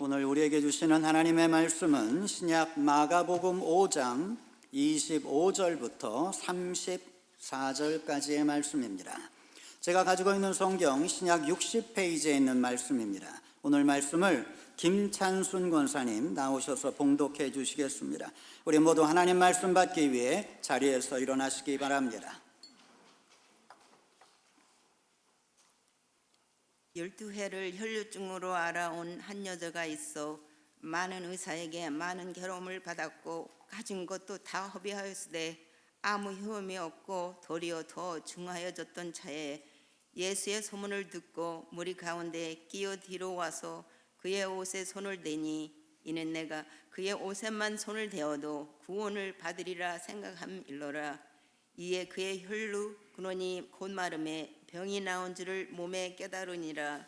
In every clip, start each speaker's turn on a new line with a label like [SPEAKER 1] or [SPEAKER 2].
[SPEAKER 1] 오늘 우리에게 주시는 하나님의 말씀은 신약 마가복음 5장 25절부터 34절까지의 말씀입니다. 제가 가지고 있는 성경 신약 60페이지에 있는 말씀입니다. 오늘 말씀을 김찬순 권사님 나오셔서 봉독해 주시겠습니다. 우리 모두 하나님 말씀 받기 위해 자리에서 일어나시기 바랍니다.
[SPEAKER 2] 12해를 혈류증으로 알아온 한 여자가 있어 많은 의사에게 많은 괴로움을 받았고 가진 것도 다 허비하였으되 아무 효험이 없고 도리어 더 중하여졌던 차에 예수의 소문을 듣고 무리 가운데 끼어 뒤로 와서 그의 옷에 손을 대니 이는 내가 그의 옷에만 손을 대어도 구원을 받으리라 생각함일러라. 이에 그의 혈루 근원이 곧 마름에 병이 나온 줄을 몸에 깨달으니라.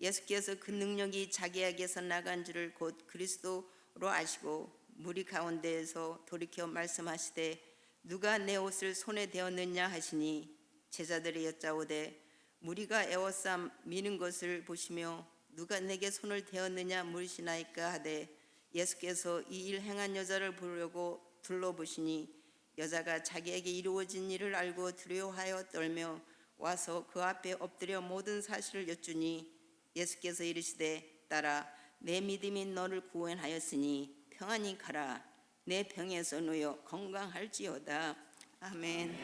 [SPEAKER 2] 예수께서 그 능력이 자기에게서 나간 줄을 곧 그리스도로 아시고 무리 가운데에서 돌이켜 말씀하시되 누가 내 옷을 손에 대었느냐 하시니 제자들이 여짜오되 무리가 에워싸 미는 것을 보시며 누가 내게 손을 대었느냐 물으시나이까 하되 예수께서 이 일 행한 여자를 보려고 둘러보시니 여자가 자기에게 이루어진 일을 알고 두려워하여 떨며 와서 그 앞에 엎드려 모든 사실을 여쭈니 예수께서 이르시되 딸아 내 믿음이 너를 구원하였으니 평안히 가라. 내 병에서 놓여 건강할지어다. 아멘.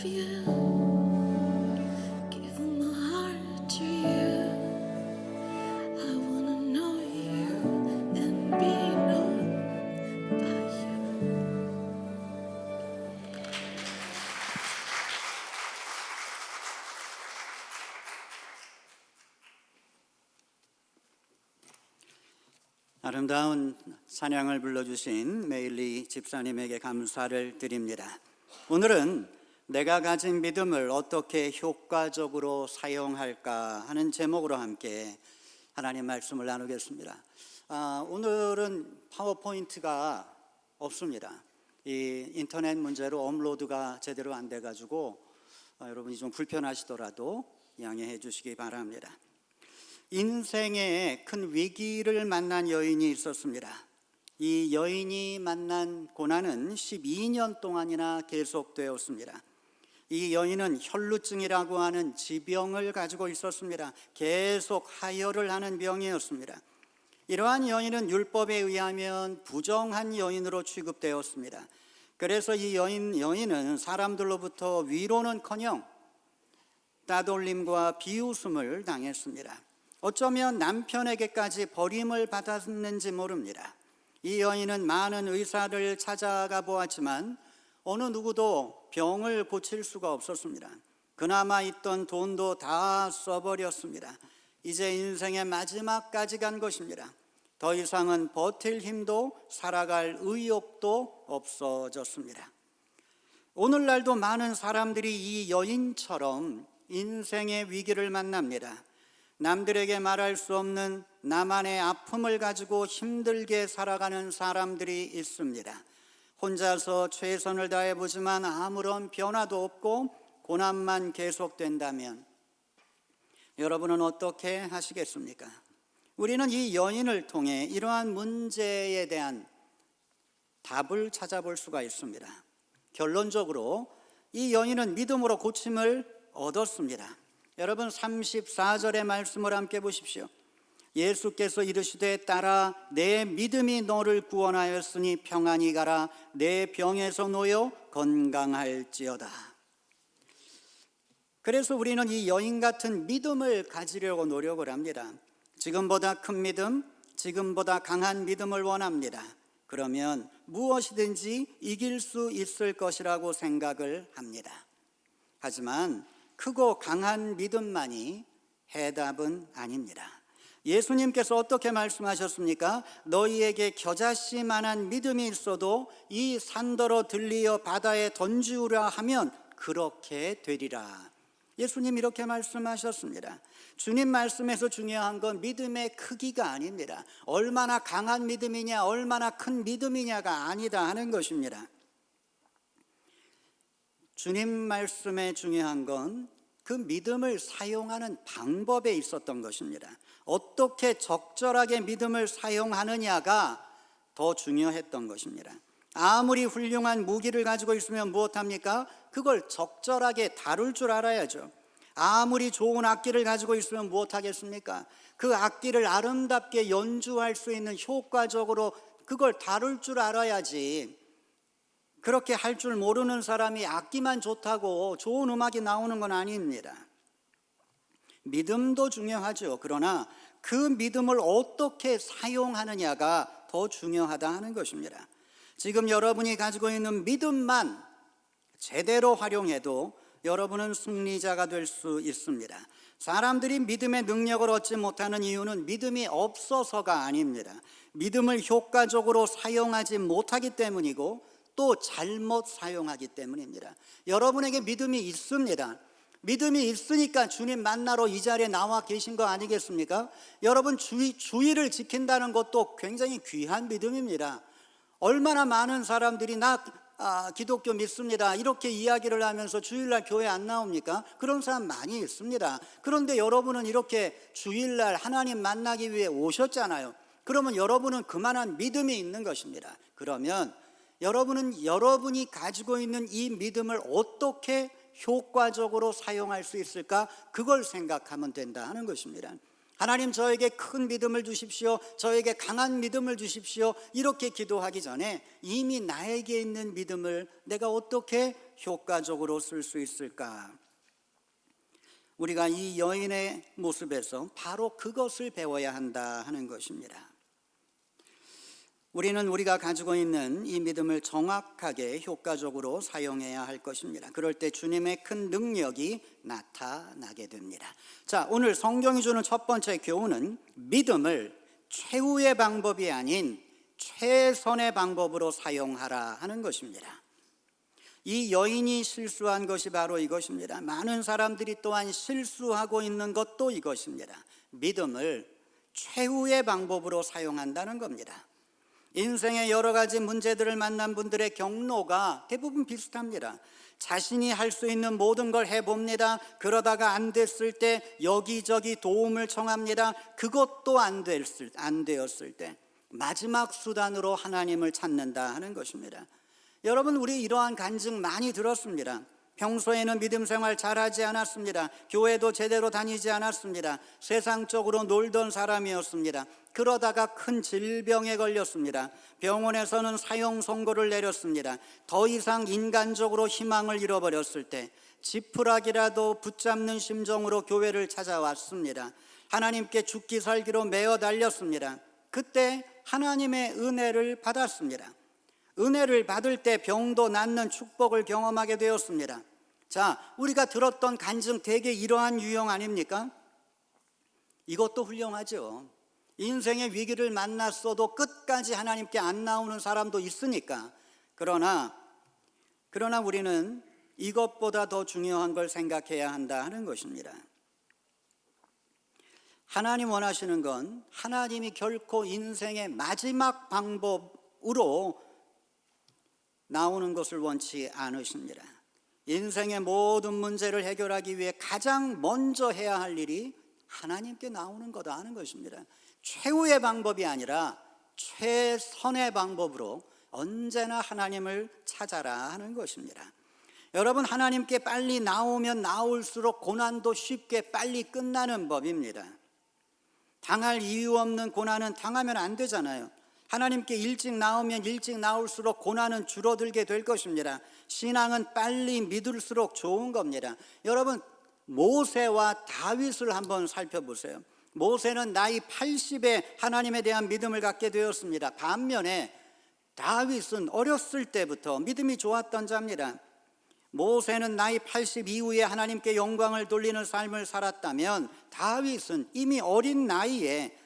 [SPEAKER 3] love you, give my heart to you. I wanna know you and be known by you.
[SPEAKER 1] 아름다운 찬양을 불러주신 메일리 집사님에게 감사를 드립니다. 오늘은 내가 가진 믿음을 어떻게 효과적으로 사용할까 하는 제목으로 함께 하나님 말씀을 나누겠습니다. 오늘은 파워포인트가 없습니다. 이 인터넷 문제로 업로드가 제대로 안 돼가지고 여러분이 좀 불편하시더라도 양해해 주시기 바랍니다. 인생에 큰 위기를 만난 여인이 있었습니다. 이 여인이 만난 고난은 12년 동안이나 계속되었습니다. 이 여인은 혈루증이라고 하는 지병을 가지고 있었습니다. 계속 하혈을 하는 병이었습니다. 이러한 여인은 율법에 의하면 부정한 여인으로 취급되었습니다. 그래서 이 여인은 사람들로부터 위로는커녕 따돌림과 비웃음을 당했습니다. 어쩌면 남편에게까지 버림을 받았는지 모릅니다. 이 여인은 많은 의사를 찾아가 보았지만 어느 누구도 병을 고칠 수가 없었습니다. 그나마 있던 돈도 다 써버렸습니다. 이제 인생의 마지막까지 간 것입니다. 더 이상은 버틸 힘도 살아갈 의욕도 없어졌습니다. 오늘날도 많은 사람들이 이 여인처럼 인생의 위기를 만납니다. 남들에게 말할 수 없는 나만의 아픔을 가지고 힘들게 살아가는 사람들이 있습니다. 혼자서 최선을 다해보지만 아무런 변화도 없고 고난만 계속된다면 여러분은 어떻게 하시겠습니까? 우리는 이 여인을 통해 이러한 문제에 대한 답을 찾아볼 수가 있습니다. 결론적으로 이 여인은 믿음으로 고침을 얻었습니다. 여러분 34절의 말씀을 함께 보십시오. 예수께서 이르시되 딸아 내 믿음이 너를 구원하였으니 평안히 가라 내 병에서 놓여 건강할지어다. 그래서 우리는 이 여인 같은 믿음을 가지려고 노력을 합니다. 지금보다 큰 믿음, 지금보다 강한 믿음을 원합니다. 그러면 무엇이든지 이길 수 있을 것이라고 생각을 합니다. 하지만 크고 강한 믿음만이 해답은 아닙니다. 예수님께서 어떻게 말씀하셨습니까? 너희에게 겨자씨만한 믿음이 있어도 이 산더러 들리어 바다에 던지우라 하면 그렇게 되리라. 예수님 이렇게 말씀하셨습니다. 주님 말씀에서 중요한 건 믿음의 크기가 아닙니다. 얼마나 강한 믿음이냐, 얼마나 큰 믿음이냐가 아니다 하는 것입니다. 주님 말씀에 중요한 건 그 믿음을 사용하는 방법에 있었던 것입니다. 어떻게 적절하게 믿음을 사용하느냐가 더 중요했던 것입니다. 아무리 훌륭한 무기를 가지고 있으면 무엇합니까? 그걸 적절하게 다룰 줄 알아야죠. 아무리 좋은 악기를 가지고 있으면 무엇하겠습니까? 그 악기를 아름답게 연주할 수 있는 효과적으로 그걸 다룰 줄 알아야지. 그렇게 할 줄 모르는 사람이 악기만 좋다고 좋은 음악이 나오는 건 아닙니다. 믿음도 중요하죠. 그러나 그 믿음을 어떻게 사용하느냐가 더 중요하다 하는 것입니다. 지금 여러분이 가지고 있는 믿음만 제대로 활용해도 여러분은 승리자가 될 수 있습니다. 사람들이 믿음의 능력을 얻지 못하는 이유는 믿음이 없어서가 아닙니다. 믿음을 효과적으로 사용하지 못하기 때문이고 또 잘못 사용하기 때문입니다. 여러분에게 믿음이 있습니다. 믿음이 있으니까 주님 만나러 이 자리에 나와 계신 거 아니겠습니까? 여러분 주의를 지킨다는 것도 굉장히 귀한 믿음입니다. 얼마나 많은 사람들이 나 기독교 믿습니다 이렇게 이야기를 하면서 주일날 교회 안 나옵니까? 그런 사람 많이 있습니다. 그런데 여러분은 이렇게 주일날 하나님 만나기 위해 오셨잖아요. 그러면 여러분은 그만한 믿음이 있는 것입니다. 그러면 여러분은 여러분이 가지고 있는 이 믿음을 어떻게 효과적으로 사용할 수 있을까? 그걸 생각하면 된다 하는 것입니다. 하나님 저에게 큰 믿음을 주십시오. 저에게 강한 믿음을 주십시오. 이렇게 기도하기 전에 이미 나에게 있는 믿음을 내가 어떻게 효과적으로 쓸 수 있을까? 우리가 이 여인의 모습에서 바로 그것을 배워야 한다 하는 것입니다. 우리는 우리가 가지고 있는 이 믿음을 정확하게 효과적으로 사용해야 할 것입니다. 그럴 때 주님의 큰 능력이 나타나게 됩니다. 자, 오늘 성경이 주는 첫 번째 교훈은 믿음을 최후의 방법이 아닌 최선의 방법으로 사용하라 하는 것입니다. 이 여인이 실수한 것이 바로 이것입니다. 많은 사람들이 또한 실수하고 있는 것도 이것입니다. 믿음을 최후의 방법으로 사용한다는 겁니다. 인생의 여러 가지 문제들을 만난 분들의 경로가 대부분 비슷합니다. 자신이 할 수 있는 모든 걸 해봅니다. 그러다가 안 됐을 때 여기저기 도움을 청합니다. 그것도 안 되었을 때 마지막 수단으로 하나님을 찾는다 하는 것입니다. 여러분, 우리 이러한 간증 많이 들었습니다. 평소에는 믿음 생활 잘하지 않았습니다. 교회도 제대로 다니지 않았습니다. 세상적으로 놀던 사람이었습니다. 그러다가 큰 질병에 걸렸습니다. 병원에서는 사형 선고를 내렸습니다. 더 이상 인간적으로 희망을 잃어버렸을 때 지푸라기라도 붙잡는 심정으로 교회를 찾아왔습니다. 하나님께 죽기 살기로 매어 달렸습니다. 그때 하나님의 은혜를 받았습니다. 은혜를 받을 때 병도 낫는 축복을 경험하게 되었습니다. 자, 우리가 들었던 간증 대개 이러한 유형 아닙니까? 이것도 훌륭하죠. 인생의 위기를 만났어도 끝까지 하나님께 안 나오는 사람도 있으니까. 그러나 우리는 이것보다 더 중요한 걸 생각해야 한다 하는 것입니다. 하나님 원하시는 건 하나님이 결코 인생의 마지막 방법으로 나오는 것을 원치 않으십니다. 인생의 모든 문제를 해결하기 위해 가장 먼저 해야 할 일이 하나님께 나오는 거다 하는 것입니다. 최후의 방법이 아니라 최선의 방법으로 언제나 하나님을 찾아라 하는 것입니다. 여러분, 하나님께 빨리 나오면 나올수록 고난도 쉽게 빨리 끝나는 법입니다. 당할 이유 없는 고난은 당하면 안 되잖아요. 하나님께 일찍 나오면 일찍 나올수록 고난은 줄어들게 될 것입니다. 신앙은 빨리 믿을수록 좋은 겁니다. 여러분, 모세와 다윗을 한번 살펴보세요. 모세는 나이 80에 하나님에 대한 믿음을 갖게 되었습니다. 반면에 다윗은 어렸을 때부터 믿음이 좋았던 자입니다. 모세는 나이 80 이후에 하나님께 영광을 돌리는 삶을 살았다면 다윗은 이미 어린 나이에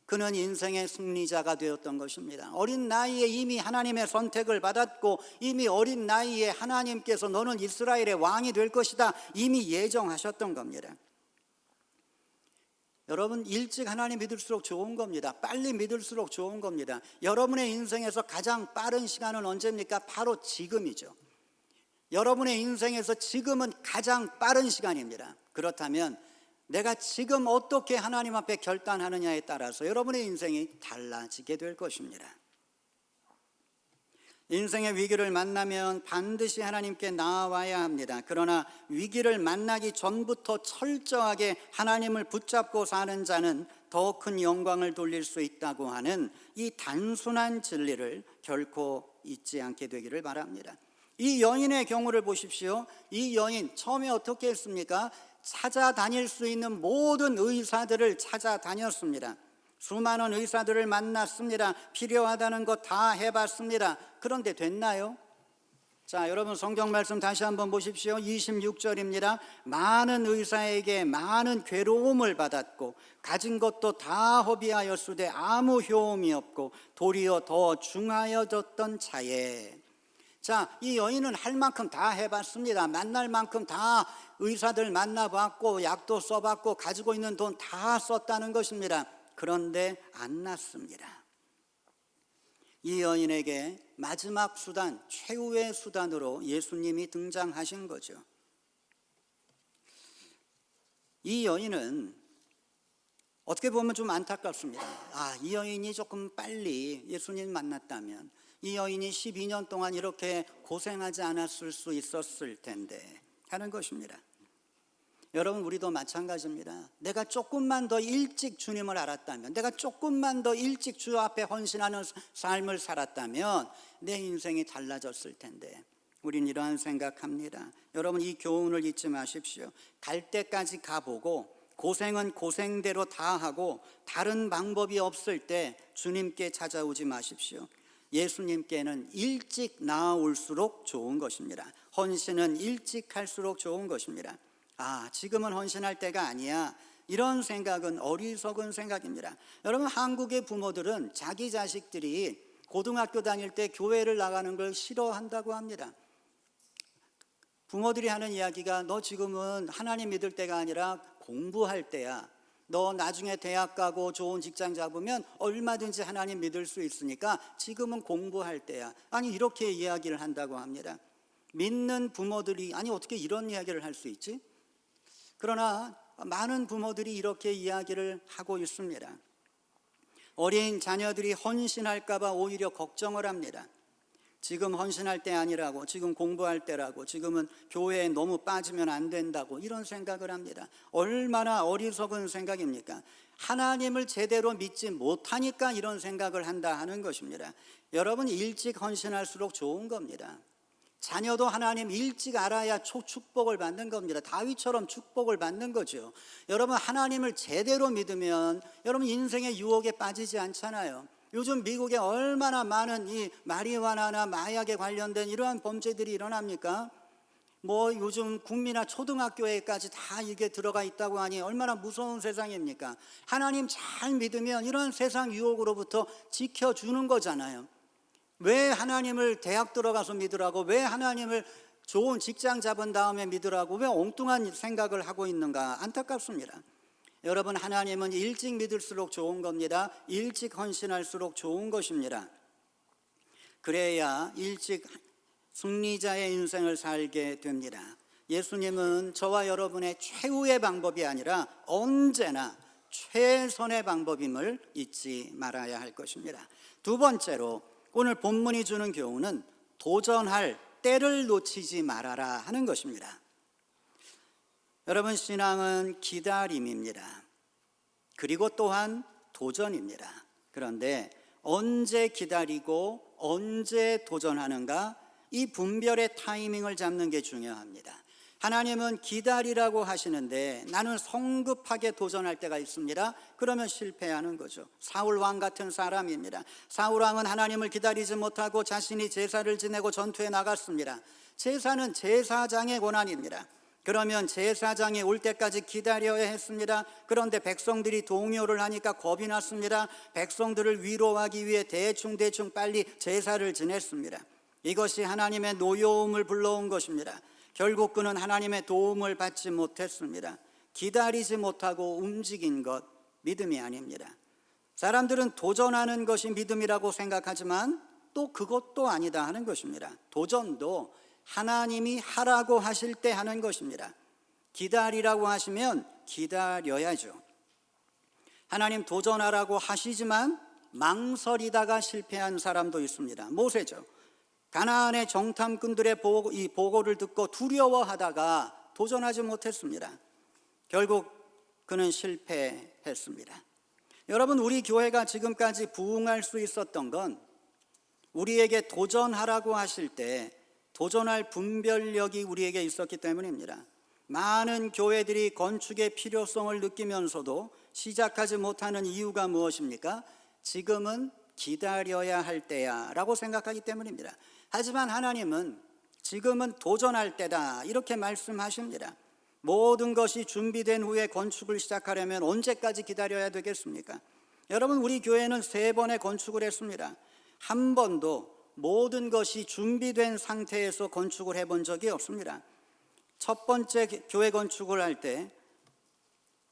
[SPEAKER 1] 그는 인생의 승리자가 되었던 것입니다. 어린 나이에 이미 하나님의 선택을 받았고 이미 어린 나이에 하나님께서 너는 이스라엘의 왕이 될 것이다 이미 예정하셨던 겁니다. 여러분, 일찍 하나님 믿을수록 좋은 겁니다. 빨리 믿을수록 좋은 겁니다. 여러분의 인생에서 가장 빠른 시간은 언제입니까? 바로 지금이죠. 여러분의 인생에서 지금은 가장 빠른 시간입니다. 그렇다면 내가 지금 어떻게 하나님 앞에 결단하느냐에 따라서 여러분의 인생이 달라지게 될 것입니다. 인생의 위기를 만나면 반드시 하나님께 나아와야 합니다. 그러나 위기를 만나기 전부터 철저하게 하나님을 붙잡고 사는 자는 더 큰 영광을 돌릴 수 있다고 하는 이 단순한 진리를 결코 잊지 않게 되기를 바랍니다. 이 여인의 경우를 보십시오. 이 여인 처음에 어떻게 했습니까? 찾아다닐 수 있는 모든 의사들을 찾아다녔습니다. 수많은 의사들을 만났습니다. 필요하다는 것 다 해봤습니다. 그런데 됐나요? 자, 여러분 성경 말씀 다시 한번 보십시오. 26절입니다. 많은 의사에게 많은 괴로움을 받았고 가진 것도 다 허비하였으되 아무 효험이 없고 도리어 더 중하여졌던 차에. 자, 이 여인은 할 만큼 다 해봤습니다. 만날 만큼 다 의사들 만나봤고 약도 써봤고 가지고 있는 돈 다 썼다는 것입니다. 그런데 안 낫습니다. 이 여인에게 마지막 수단, 최후의 수단으로 예수님이 등장하신 거죠. 이 여인은 어떻게 보면 좀 안타깝습니다. 이 여인이 조금 빨리 예수님 만났다면 이 여인이 12년 동안 이렇게 고생하지 않았을 수 있었을 텐데 하는 것입니다. 여러분, 우리도 마찬가지입니다. 내가 조금만 더 일찍 주님을 알았다면, 내가 조금만 더 일찍 주 앞에 헌신하는 삶을 살았다면 내 인생이 달라졌을 텐데 우린 이러한 생각합니다. 여러분, 이 교훈을 잊지 마십시오. 갈 때까지 가보고 고생은 고생대로 다 하고 다른 방법이 없을 때 주님께 찾아오지 마십시오. 예수님께는 일찍 나아올수록 좋은 것입니다. 헌신은 일찍 할수록 좋은 것입니다. 지금은 헌신할 때가 아니야, 이런 생각은 어리석은 생각입니다. 여러분, 한국의 부모들은 자기 자식들이 고등학교 다닐 때 교회를 나가는 걸 싫어한다고 합니다. 부모들이 하는 이야기가, 너 지금은 하나님 믿을 때가 아니라 공부할 때야. 너 나중에 대학 가고 좋은 직장 잡으면 얼마든지 하나님 믿을 수 있으니까 지금은 공부할 때야. 이렇게 이야기를 한다고 합니다. 믿는 부모들이 어떻게 이런 이야기를 할 수 있지? 그러나 많은 부모들이 이렇게 이야기를 하고 있습니다. 어린 자녀들이 헌신할까 봐 오히려 걱정을 합니다. 지금 헌신할 때 아니라고, 지금 공부할 때라고, 지금은 교회에 너무 빠지면 안 된다고, 이런 생각을 합니다. 얼마나 어리석은 생각입니까? 하나님을 제대로 믿지 못하니까 이런 생각을 한다 하는 것입니다. 여러분, 일찍 헌신할수록 좋은 겁니다. 자녀도 하나님 일찍 알아야 축복을 받는 겁니다. 다윗처럼 축복을 받는 거죠. 여러분, 하나님을 제대로 믿으면 여러분 인생의 유혹에 빠지지 않잖아요. 요즘 미국에 얼마나 많은 이 마리화나나 마약에 관련된 이러한 범죄들이 일어납니까? 요즘 국미나 초등학교에까지 다 이게 들어가 있다고 하니 얼마나 무서운 세상입니까? 하나님 잘 믿으면 이런 세상 유혹으로부터 지켜주는 거잖아요. 왜 하나님을 대학 들어가서 믿으라고, 왜 하나님을 좋은 직장 잡은 다음에 믿으라고, 왜 엉뚱한 생각을 하고 있는가 안타깝습니다. 여러분, 하나님은 일찍 믿을수록 좋은 겁니다. 일찍 헌신할수록 좋은 것입니다. 그래야 일찍 승리자의 인생을 살게 됩니다. 예수님은 저와 여러분의 최후의 방법이 아니라 언제나 최선의 방법임을 잊지 말아야 할 것입니다. 두 번째로, 오늘 본문이 주는 교훈은 도전할 때를 놓치지 말아라 하는 것입니다. 여러분, 신앙은 기다림입니다. 그리고 또한 도전입니다. 그런데 언제 기다리고 언제 도전하는가, 이 분별의 타이밍을 잡는 게 중요합니다. 하나님은 기다리라고 하시는데 나는 성급하게 도전할 때가 있습니다. 그러면 실패하는 거죠. 사울 왕 같은 사람입니다. 사울 왕은 하나님을 기다리지 못하고 자신이 제사를 지내고 전투에 나갔습니다. 제사는 제사장의 권한입니다. 그러면 제사장이 올 때까지 기다려야 했습니다. 그런데 백성들이 동요를 하니까 겁이 났습니다. 백성들을 위로하기 위해 대충 빨리 제사를 지냈습니다. 이것이 하나님의 노여움을 불러온 것입니다. 결국 그는 하나님의 도움을 받지 못했습니다. 기다리지 못하고 움직인 것, 믿음이 아닙니다. 사람들은 도전하는 것이 믿음이라고 생각하지만 또 그것도 아니다 하는 것입니다. 도전도 하나님이 하라고 하실 때 하는 것입니다. 기다리라고 하시면 기다려야죠. 하나님 도전하라고 하시지만 망설이다가 실패한 사람도 있습니다. 모세죠. 가나안의 정탐꾼들의 이 보고를 듣고 두려워하다가 도전하지 못했습니다. 결국 그는 실패했습니다. 여러분, 우리 교회가 지금까지 부흥할 수 있었던 건 우리에게 도전하라고 하실 때 도전할 분별력이 우리에게 있었기 때문입니다. 많은 교회들이 건축의 필요성을 느끼면서도 시작하지 못하는 이유가 무엇입니까? 지금은 기다려야 할 때야 라고 생각하기 때문입니다. 하지만 하나님은 지금은 도전할 때다 이렇게 말씀하십니다. 모든 것이 준비된 후에 건축을 시작하려면 언제까지 기다려야 되겠습니까? 여러분, 우리 교회는 3번의 건축을 했습니다. 한 번도 모든 것이 준비된 상태에서 건축을 해본 적이 없습니다. 첫 번째 교회 건축을 할 때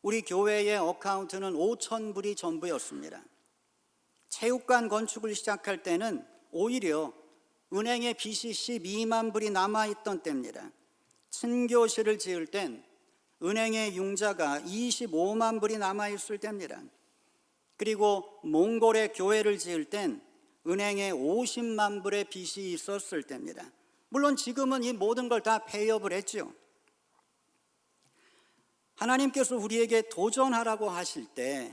[SPEAKER 1] 우리 교회의 어카운트는 5,000불이 전부였습니다. 체육관 건축을 시작할 때는 오히려 은행에 빚이 12만 불이 남아있던 때입니다. 친교실을 지을 땐 은행의 융자가 25만 불이 남아있을 때입니다. 그리고 몽골에 교회를 지을 땐 은행에 50만 불의 빚이 있었을 때입니다. 물론 지금은 이 모든 걸 다 폐업을 했죠. 하나님께서 우리에게 도전하라고 하실 때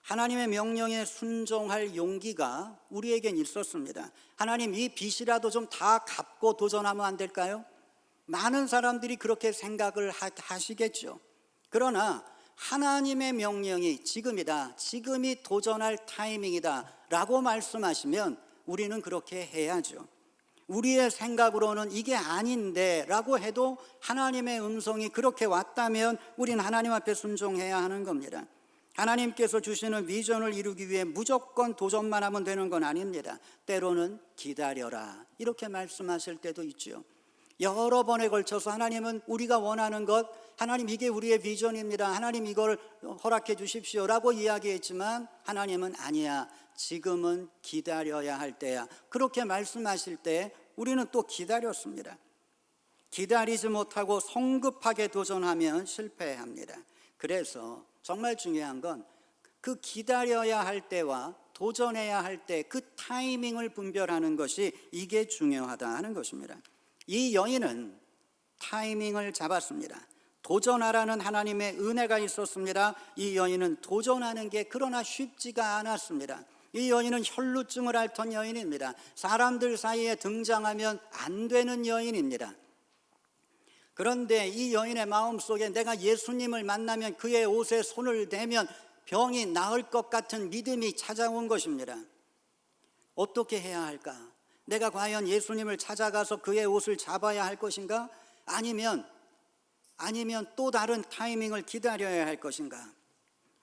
[SPEAKER 1] 하나님의 명령에 순종할 용기가 우리에겐 있었습니다. 하나님, 이 빚이라도 좀 다 갚고 도전하면 안 될까요? 많은 사람들이 그렇게 생각을 하시겠죠. 그러나 하나님의 명령이 지금이다, 지금이 도전할 타이밍이다 라고 말씀하시면 우리는 그렇게 해야죠. 우리의 생각으로는 이게 아닌데 라고 해도 하나님의 음성이 그렇게 왔다면 우리는 하나님 앞에 순종해야 하는 겁니다. 하나님께서 주시는 비전을 이루기 위해 무조건 도전만 하면 되는 건 아닙니다. 때로는 기다려라 이렇게 말씀하실 때도 있죠. 여러 번에 걸쳐서 하나님은 우리가 원하는 것, 하나님 이게 우리의 비전입니다, 하나님 이걸 허락해 주십시오 라고 이야기했지만 하나님은 아니야, 지금은 기다려야 할 때야, 그렇게 말씀하실 때 우리는 또 기다렸습니다. 기다리지 못하고 성급하게 도전하면 실패합니다. 그래서 정말 중요한 건 그 기다려야 할 때와 도전해야 할 때 그 타이밍을 분별하는 것이 이게 중요하다 하는 것입니다. 이 여인은 타이밍을 잡았습니다. 도전하라는 하나님의 은혜가 있었습니다. 이 여인은 도전하는 게 그러나 쉽지가 않았습니다. 이 여인은 혈루증을 앓던 여인입니다. 사람들 사이에 등장하면 안 되는 여인입니다. 그런데 이 여인의 마음속에 내가 예수님을 만나면 그의 옷에 손을 대면 병이 나을 것 같은 믿음이 찾아온 것입니다. 어떻게 해야 할까? 내가 과연 예수님을 찾아가서 그의 옷을 잡아야 할 것인가? 아니면 또 다른 타이밍을 기다려야 할 것인가?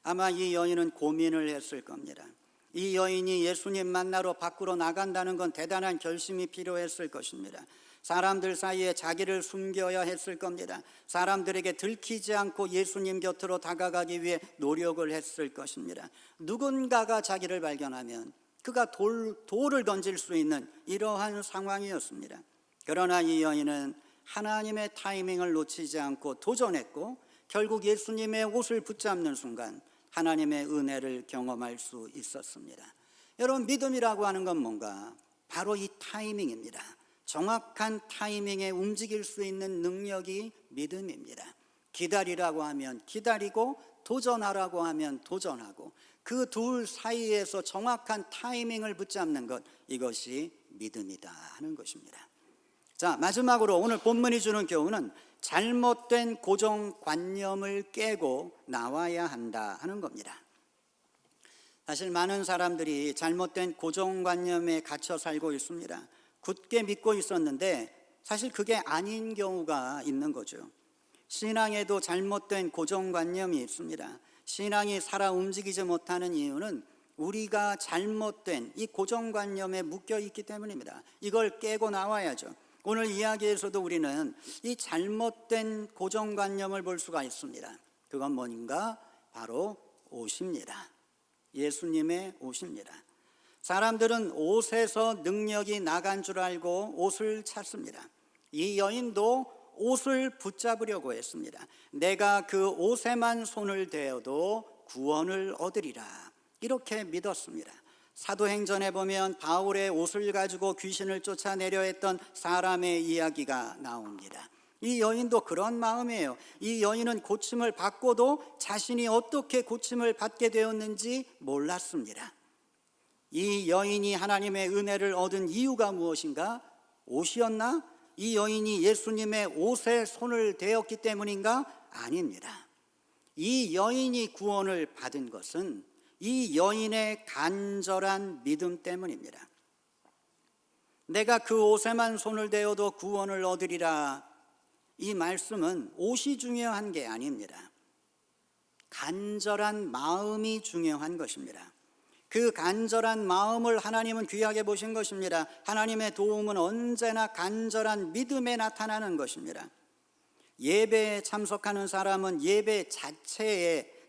[SPEAKER 1] 아마 이 여인은 고민을 했을 겁니다. 이 여인이 예수님 만나러 밖으로 나간다는 건 대단한 결심이 필요했을 것입니다. 사람들 사이에 자기를 숨겨야 했을 겁니다. 사람들에게 들키지 않고 예수님 곁으로 다가가기 위해 노력을 했을 것입니다. 누군가가 자기를 발견하면 그가 돌을 던질 수 있는 이러한 상황이었습니다. 그러나 이 여인은 하나님의 타이밍을 놓치지 않고 도전했고 결국 예수님의 옷을 붙잡는 순간 하나님의 은혜를 경험할 수 있었습니다. 여러분, 믿음이라고 하는 건 뭔가? 바로 이 타이밍입니다. 정확한 타이밍에 움직일 수 있는 능력이 믿음입니다. 기다리라고 하면 기다리고 도전하라고 하면 도전하고 그 둘 사이에서 정확한 타이밍을 붙잡는 것, 이것이 믿음이다 하는 것입니다. 자, 마지막으로 오늘 본문이 주는 교훈은 잘못된 고정관념을 깨고 나와야 한다 하는 겁니다. 사실 많은 사람들이 잘못된 고정관념에 갇혀 살고 있습니다. 굳게 믿고 있었는데 사실 그게 아닌 경우가 있는 거죠. 신앙에도 잘못된 고정관념이 있습니다. 신앙이 살아 움직이지 못하는 이유는 우리가 잘못된 이 고정관념에 묶여 있기 때문입니다. 이걸 깨고 나와야죠. 오늘 이야기에서도 우리는 이 잘못된 고정관념을 볼 수가 있습니다. 그건 뭔가? 바로 옷입니다. 예수님의 옷입니다. 사람들은 옷에서 능력이 나간 줄 알고 옷을 찾습니다. 이 여인도 옷을 붙잡으려고 했습니다. 내가 그 옷에만 손을 대어도 구원을 얻으리라, 이렇게 믿었습니다. 사도행전에 보면 바울의 옷을 가지고 귀신을 쫓아내려 했던 사람의 이야기가 나옵니다. 이 여인도 그런 마음이에요. 이 여인은 고침을 받고도 자신이 어떻게 고침을 받게 되었는지 몰랐습니다. 이 여인이 하나님의 은혜를 얻은 이유가 무엇인가? 옷이었나? 이 여인이 예수님의 옷에 손을 대었기 때문인가? 아닙니다. 이 여인이 구원을 받은 것은 이 여인의 간절한 믿음 때문입니다. 내가 그 옷에만 손을 대어도 구원을 얻으리라, 이 말씀은 옷이 중요한 게 아닙니다. 간절한 마음이 중요한 것입니다. 그 간절한 마음을 하나님은 귀하게 보신 것입니다. 하나님의 도움은 언제나 간절한 믿음에 나타나는 것입니다. 예배에 참석하는 사람은 예배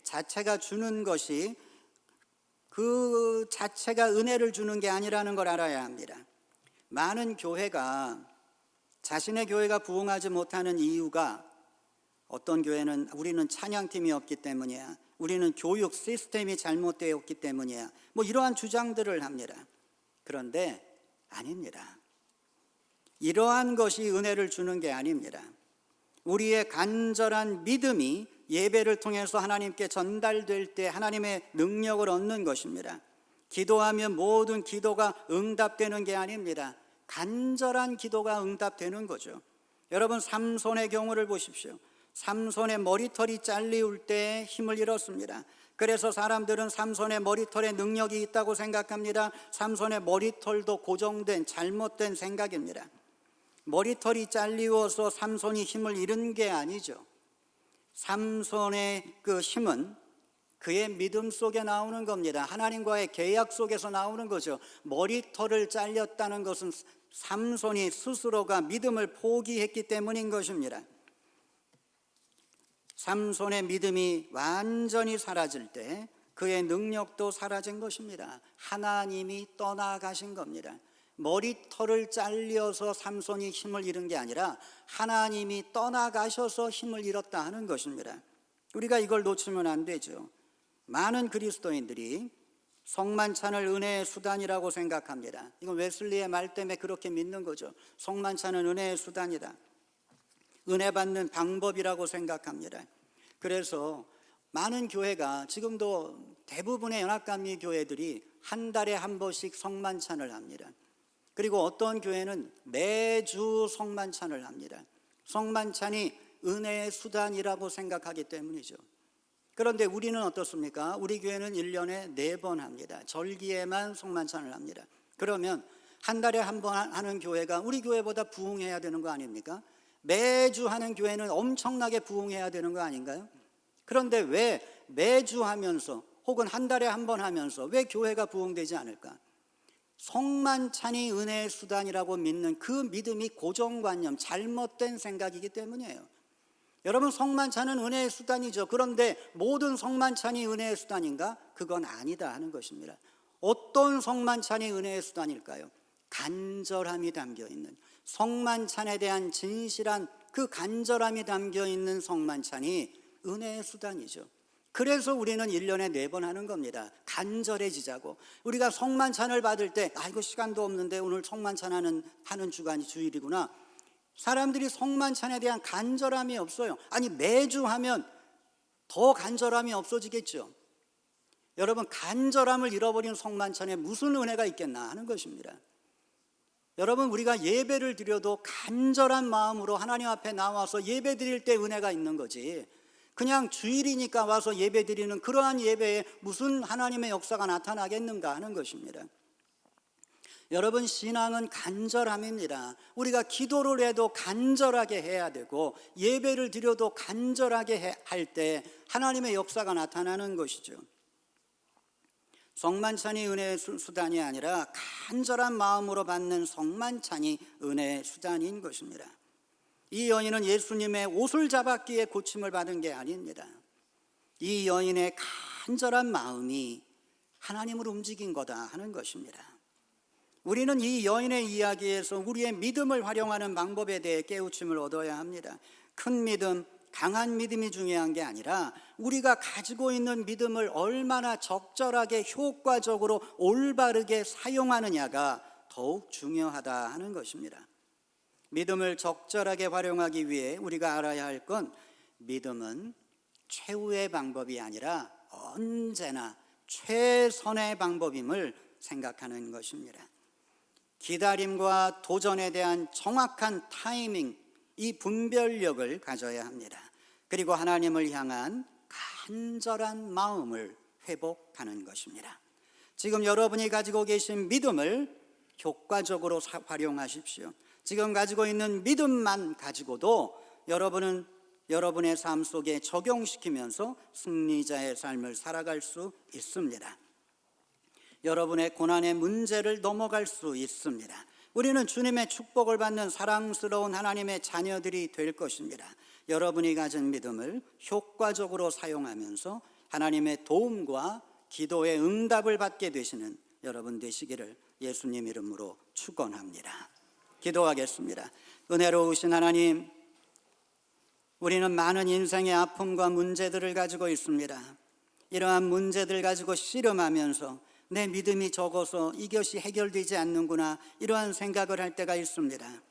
[SPEAKER 1] 자체가 주는 것이 그 자체가 은혜를 주는 게 아니라는 걸 알아야 합니다. 많은 교회가 자신의 교회가 부흥하지 못하는 이유가 어떤 교회는 우리는 찬양팀이 없기 때문이야, 우리는 교육 시스템이 잘못되었기 때문이야, 이러한 주장들을 합니다. 그런데 아닙니다. 이러한 것이 은혜를 주는 게 아닙니다. 우리의 간절한 믿음이 예배를 통해서 하나님께 전달될 때 하나님의 능력을 얻는 것입니다. 기도하면 모든 기도가 응답되는 게 아닙니다. 간절한 기도가 응답되는 거죠. 여러분, 삼손의 경우를 보십시오. 삼손의 머리털이 잘리울 때 힘을 잃었습니다. 그래서 사람들은 삼손의 머리털에 능력이 있다고 생각합니다. 삼손의 머리털도 고정된 잘못된 생각입니다. 머리털이 잘리워서 삼손이 힘을 잃은 게 아니죠. 삼손의 그 힘은 그의 믿음 속에 나오는 겁니다. 하나님과의 계약 속에서 나오는 거죠. 머리털을 잘렸다는 것은 삼손이 스스로가 믿음을 포기했기 때문인 것입니다. 삼손의 믿음이 완전히 사라질 때 그의 능력도 사라진 것입니다. 하나님이 떠나가신 겁니다. 머리털을 잘려서 삼손이 힘을 잃은 게 아니라 하나님이 떠나가셔서 힘을 잃었다 하는 것입니다. 우리가 이걸 놓치면 안 되죠. 많은 그리스도인들이 성만찬을 은혜의 수단이라고 생각합니다. 이건 웨슬리의 말 때문에 그렇게 믿는 거죠. 성만찬은 은혜의 수단이다. 은혜 받는 방법이라고 생각합니다. 그래서 많은 교회가 지금도 대부분의 연합감리 교회들이 한 달에 한 번씩 성만찬을 합니다. 그리고 어떤 교회는 매주 성만찬을 합니다. 성만찬이 은혜의 수단이라고 생각하기 때문이죠. 그런데 우리는 어떻습니까? 우리 교회는 1년에 4번 합니다. 절기에만 성만찬을 합니다. 그러면 한 달에 한 번 하는 교회가 우리 교회보다 부흥해야 되는 거 아닙니까? 매주 하는 교회는 엄청나게 부흥해야 되는 거 아닌가요? 그런데 왜 매주 하면서 혹은 한 달에 한 번 하면서 왜 교회가 부흥되지 않을까? 성만찬이 은혜의 수단이라고 믿는 그 믿음이 고정관념, 잘못된 생각이기 때문이에요. 여러분, 성만찬은 은혜의 수단이죠. 그런데 모든 성만찬이 은혜의 수단인가? 그건 아니다 하는 것입니다. 어떤 성만찬이 은혜의 수단일까요? 간절함이 담겨있는, 성만찬에 대한 진실한 그 간절함이 담겨있는 성만찬이 은혜의 수단이죠. 그래서 우리는 1년에 4번 하는 겁니다. 간절해지자고. 우리가 성만찬을 받을 때 이거 시간도 없는데 오늘 성만찬 하는 주간이 주일이구나. 사람들이 성만찬에 대한 간절함이 없어요. 아니, 매주 하면 더 간절함이 없어지겠죠. 여러분, 간절함을 잃어버린 성만찬에 무슨 은혜가 있겠나 하는 것입니다. 여러분, 우리가 예배를 드려도 간절한 마음으로 하나님 앞에 나와서 예배 드릴 때 은혜가 있는 거지, 그냥 주일이니까 와서 예배 드리는 그러한 예배에 무슨 하나님의 역사가 나타나겠는가 하는 것입니다. 여러분, 신앙은 간절함입니다. 우리가 기도를 해도 간절하게 해야 되고 예배를 드려도 간절하게 할 때 하나님의 역사가 나타나는 것이죠. 성만찬이 은혜의 수단이 아니라 간절한 마음으로 받는 성만찬이 은혜의 수단인 것입니다. 이 여인은 예수님의 옷을 잡았기에 고침을 받은 게 아닙니다. 이 여인의 간절한 마음이 하나님을 움직인 거다 하는 것입니다. 우리는 이 여인의 이야기에서 우리의 믿음을 활용하는 방법에 대해 깨우침을 얻어야 합니다. 큰 믿음, 강한 믿음이 중요한 게 아니라 우리가 가지고 있는 믿음을 얼마나 적절하게 효과적으로 올바르게 사용하느냐가 더욱 중요하다 하는 것입니다. 믿음을 적절하게 활용하기 위해 우리가 알아야 할 건 믿음은 최후의 방법이 아니라 언제나 최선의 방법임을 생각하는 것입니다. 기다림과 도전에 대한 정확한 타이밍, 이 분별력을 가져야 합니다. 그리고 하나님을 향한 간절한 마음을 회복하는 것입니다. 지금 여러분이 가지고 계신 믿음을 효과적으로 활용하십시오. 지금 가지고 있는 믿음만 가지고도 여러분은 여러분의 삶 속에 적용시키면서 승리자의 삶을 살아갈 수 있습니다. 여러분의 고난의 문제를 넘어갈 수 있습니다. 우리는 주님의 축복을 받는 사랑스러운 하나님의 자녀들이 될 것입니다. 여러분이 가진 믿음을 효과적으로 사용하면서 하나님의 도움과 기도의 응답을 받게 되시는 여러분 되시기를 예수님 이름으로 축원합니다. 기도하겠습니다. 은혜로우신 하나님, 우리는 많은 인생의 아픔과 문제들을 가지고 있습니다. 이러한 문제들 가지고 씨름하면서 내 믿음이 적어서 이것이 해결되지 않는구나, 이러한 생각을 할 때가 있습니다.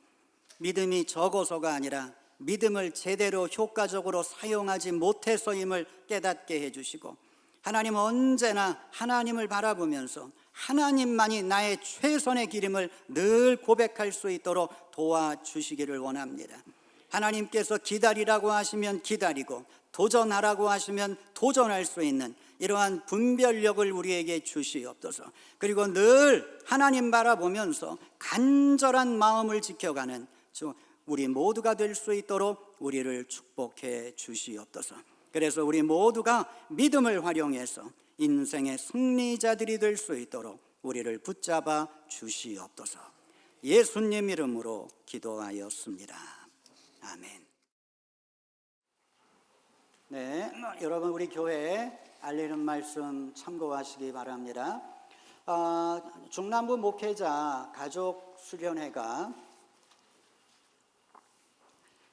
[SPEAKER 1] 믿음이 적어서가 아니라 믿음을 제대로 효과적으로 사용하지 못해서임을 깨닫게 해주시고, 하나님 언제나 하나님을 바라보면서 하나님만이 나의 최선의 길임을 늘 고백할 수 있도록 도와주시기를 원합니다. 하나님께서 기다리라고 하시면 기다리고 도전하라고 하시면 도전할 수 있는 이러한 분별력을 우리에게 주시옵소서. 그리고 늘 하나님 바라보면서 간절한 마음을 지켜가는 우리 모두가 될 수 있도록 우리를 축복해 주시옵소서. 그래서 우리 모두가 믿음을 활용해서 인생의 승리자들이 될 수 있도록 우리를 붙잡아 주시옵소서. 예수님 이름으로 기도하였습니다. 아멘. 네, 여러분 우리 교회 알리는 말씀 참고하시기 바랍니다. 중남부 목회자 가족 수련회가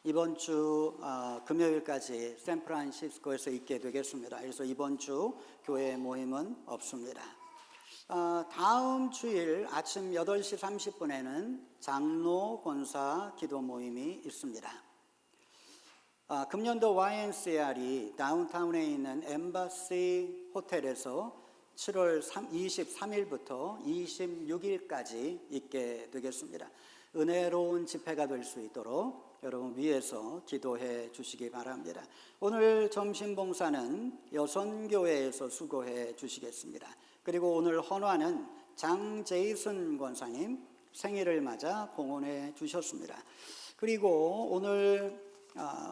[SPEAKER 1] 이번 주 금요일까지 샌프란시스코에서 있게 되겠습니다. 그래서 이번 주 교회 모임은 없습니다. 다음 주일 아침 8시 30분에는 장로 권사 기도 모임이 있습니다. 금년도 YMCR이 다운타운에 있는 엠바시 호텔에서 7월 23일부터 26일까지 있게 되겠습니다. 은혜로운 집회가 될 수 있도록 여러분 위에서 기도해 주시기 바랍니다. 오늘 점심 봉사는 여선교회에서 수고해 주시겠습니다. 그리고 오늘 헌화는 장제이슨 권사님 생일을 맞아 봉헌해 주셨습니다. 그리고 오늘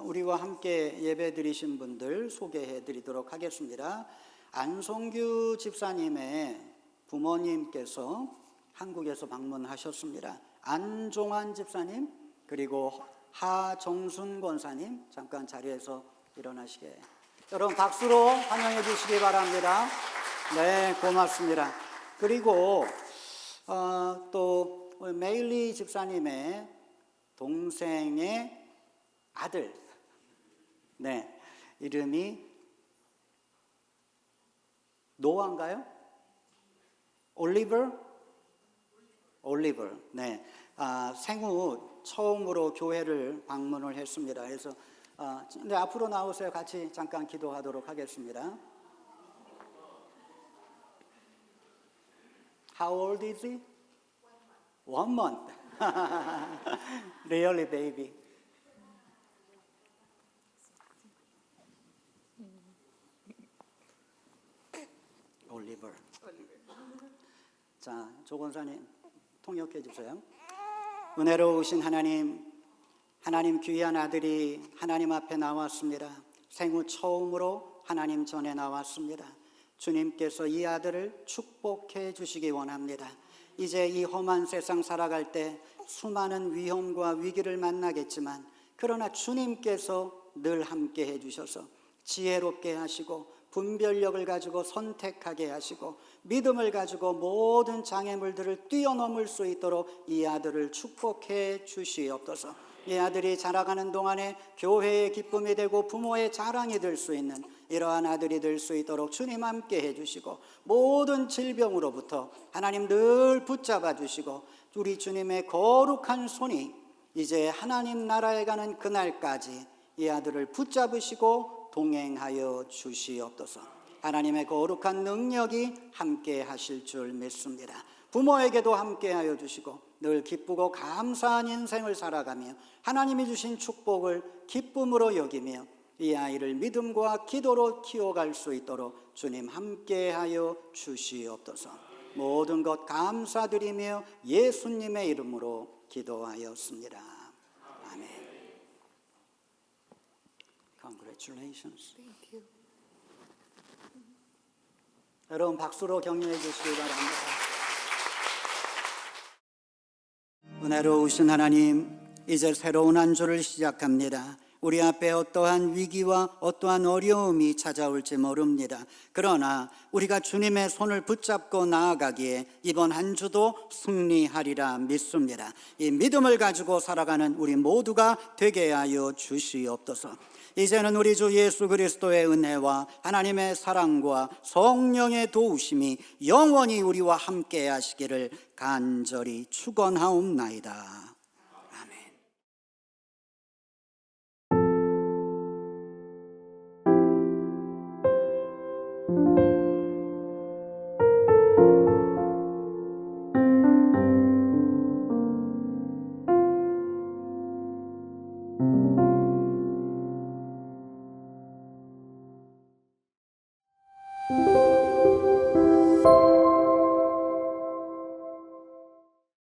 [SPEAKER 1] 우리와 함께 예배 드리신 분들 소개해 드리도록 하겠습니다. 안성규 집사님의 부모님께서 한국에서 방문하셨습니다. 안종환 집사님, 그리고 하정순 권사님, 잠깐 자리에서 일어나시게. 여러분 박수로 환영해 주시기 바랍니다. 네, 고맙습니다. 그리고 또 메일리 집사님의 동생의 아들, 네, 이름이 노아인가요? 올리버, 네, 생후 처음으로 교회를 방문을 했습니다. 그래서 네, 앞으로 나오세요. 같이 잠깐 기도하도록 하겠습니다. How old is he? 1 month. Really, baby. 올리버. 자, 조 권사님 통역해 주세요. 은혜로우신 하나님, 하나님 귀한 아들이 하나님 앞에 나왔습니다. 생후 처음으로 하나님 전에 나왔습니다. 주님께서 이 아들을 축복해 주시기 원합니다. 이제 이 험한 세상 살아갈 때 수많은 위험과 위기를 만나겠지만, 그러나 주님께서 늘 함께 해주셔서 지혜롭게 하시고 분별력을 가지고 선택하게 하시고 믿음을 가지고 모든 장애물들을 뛰어넘을 수 있도록 이 아들을 축복해 주시옵소서. 이 아들이 자라가는 동안에 교회의 기쁨이 되고 부모의 자랑이 될 수 있는 이러한 아들이 될 수 있도록 주님 함께 해주시고, 모든 질병으로부터 하나님 늘 붙잡아 주시고, 우리 주님의 거룩한 손이 이제 하나님 나라에 가는 그날까지 이 아들을 붙잡으시고 동행하여 주시옵소서. 하나님의 거룩한 능력이 함께 하실 줄 믿습니다. 부모에게도 함께 하여 주시고 늘 기쁘고 감사한 인생을 살아가며 하나님이 주신 축복을 기쁨으로 여기며 이 아이를 믿음과 기도로 키워갈 수 있도록 주님 함께 하여 주시옵소서. 모든 것 감사드리며 예수님의 이름으로 기도하였습니다. 아멘. Congratulations.
[SPEAKER 3] Thank you.
[SPEAKER 1] 여러분 박수로 격려해 주시기 바랍니다. 은혜로우신 하나님, 이제 새로운 한 주를 시작합니다. 우리 앞에 어떠한 위기와 어떠한 어려움이 찾아올지 모릅니다. 그러나 우리가 주님의 손을 붙잡고 나아가기에 이번 한 주도 승리하리라 믿습니다. 이 믿음을 가지고 살아가는 우리 모두가 되게 하여 주시옵소서. 이제는 우리 주 예수 그리스도의 은혜와 하나님의 사랑과 성령의 도우심이 영원히 우리와 함께 하시기를 간절히 축원하옵나이다.